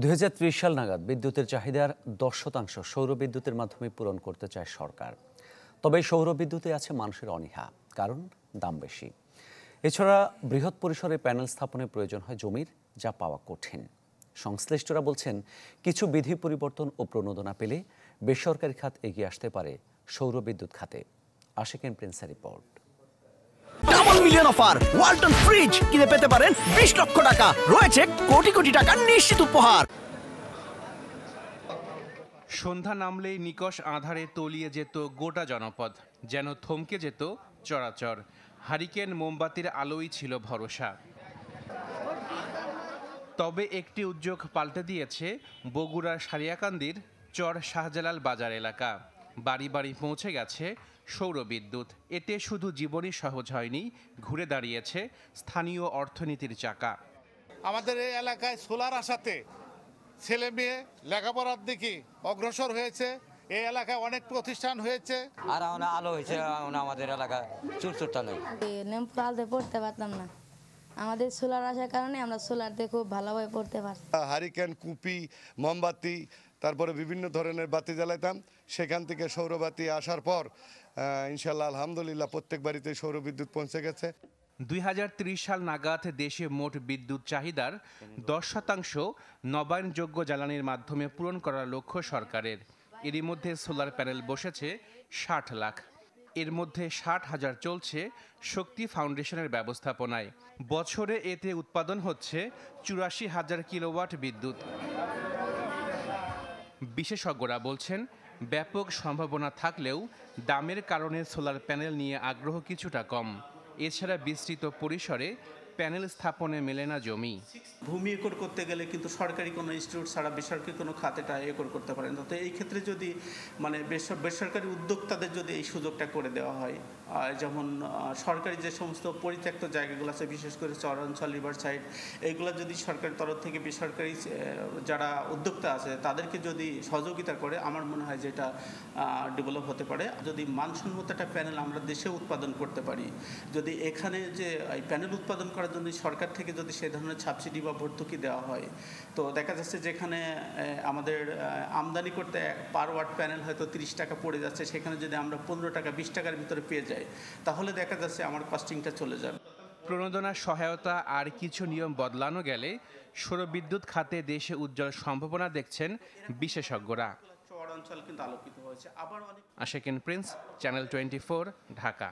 ২০৩০ সাল নাগাদ বিদ্যুতের চাহিদার ১০% সৌর বিদ্যুতের মাধ্যমে পূরণ করতে চায় সরকার। তবে সৌর বিদ্যুতে আছে মানুষের অনীহা, কারণ দাম বেশি। এছাড়া বৃহৎ পরিসরে প্যানেল স্থাপনের প্রয়োজন হয় জমির, যা পাওয়া কঠিন। সংশ্লিষ্টরা বলছেন, কিছু বিধি পরিবর্তন ও প্রণোদনা পেলে বেসরকারি খাত এগিয়ে আসতে পারে সৌর বিদ্যুৎ খাতে। আশিকিন প্রিন্সের রিপোর্ট। Double million offer Walton fridge কিনে পেতে পারেন ২০ লক্ষ টাকা, রয়েছে কোটি কোটি টাকার নিশ্চিত উপহার। সন্ধ্যা নামলেই নিকষ আঁধারে তলিয়ে যেত গোটা জনপদ, যেন থমকে যেত চরাচর। হারিকেন মোমবাতির আলোই ছিল ভরসা। তবে একটি উদ্যোগ পাল্টে দিয়েছে বগুড়ার সারিয়াকান্দির চর শাহজালাল বাজার এলাকা। বাড়ি বাড়ি পৌঁছে গেছে সৌর বিদ্যুৎ। এতে শুধু জীবনই সহজ হয়নি, ঘুরে দাঁড়িয়েছে স্থানীয় অর্থনীতির চাকা। আমাদের এই এলাকায় সোলার আসাতে ছেলে মেয়ে লেখাপড়ার দিকে অগ্রসর হয়েছে। এই এলাকায় অনেক প্রতিষ্ঠান হয়েছে, আর আলো হয়েছে। আমাদের এলাকায় চুরচুরটা নেই, ল্যাম্প আলতে পড়তে পারতাম না। আমাদের সোলার আসার কারণে আমরা সোলার দিয়ে খুব ভালোভাবে পড়তে পারছি। হারিকেন, কুপি, মোমবাতি, তারপরে বিভিন্ন ধরনের বাতি জ্বালাইতাম। সেখান থেকে সৌরবাতি আসার পর ইনশাল্লাহ আলহামদুলিল্লাহ প্রত্যেক বাড়িতে সৌর বিদ্যুৎ পৌঁছে গেছে। ২০৩০ সাল নাগাদ দেশে মোট বিদ্যুৎ চাহিদার ১০% নবায়নযোগ্য জ্বালানির মাধ্যমে পূরণ করার লক্ষ্য সরকারের। এরই মধ্যে সোলার প্যানেল বসেছে ৬০ লাখ। এর মধ্যে ৬০,০০০ চলছে শক্তি ফাউন্ডেশনের ব্যবস্থাপনায়। বছরে এতে উৎপাদন হচ্ছে ৮৪,০০০ কিলোওয়াট বিদ্যুৎ। বিশেষজ্ঞরা বলছেন, ব্যাপক সম্ভাবনা থাকলেও দামের কারণে সোলার প্যানেল নিয়ে আগ্রহ কিছুটা কম। এছাড়া বিস্তৃত পরিসরে প্যানেল স্থাপনে মেলে না জমি। ভূমি একর করতে গেলে কিন্তু সরকারি কোনো ইনস্টিটিউট ছাড়া বেসরকারি কোনো খাতেটা একর করতে পারেন। তো এই ক্ষেত্রে যদি বেসরকারি উদ্যোক্তাদের যদি এই সুযোগটা করে দেওয়া হয়, যেমন সরকারি যে সমস্ত পরিত্যক্ত জায়গাগুলো আছে, বিশেষ করে চরাঞ্চল, রিভার সাইড, এইগুলো যদি সরকারের তরফ থেকে বেসরকারি যারা উদ্যোক্তা আছে তাদেরকে যদি সহযোগিতা করে, আমার মনে হয় যে এটা ডেভেলপ হতে পারে। যদি মানসম্মত একটা প্যানেল আমরা দেশে উৎপাদন করতে পারি, যদি এখানে যে এই প্যানেল উৎপাদন করার জন্য সরকার থেকে যদি সেই ধরনের সাবসিডি বা ভর্তুকি দেওয়া হয়, তো দেখা যাচ্ছে যেখানে আমাদের আমদানি করতে পার ওয়াট প্যানেল হয়তো ৩০ টাকা পড়ে যাচ্ছে, সেখানে যদি আমরা ১৫ টাকা ২০ টাকার ভিতরে পেয়ে যাই, তাহলে দেখা যাচ্ছে আমার কস্টিংটা চলে যাবে। প্রণোদনা, সহায়তা আর কিছু নিয়ম বদলানো গেলে সৌর বিদ্যুৎ খাতে দেশে উজ্জ্বল সম্ভাবনা দেখছেন বিশেষজ্ঞরা। চর অঞ্চল কিন্তু আলোকিত হয়েছে। আবার আশিকিন প্রিন্স, চ্যানেল 24, ঢাকা।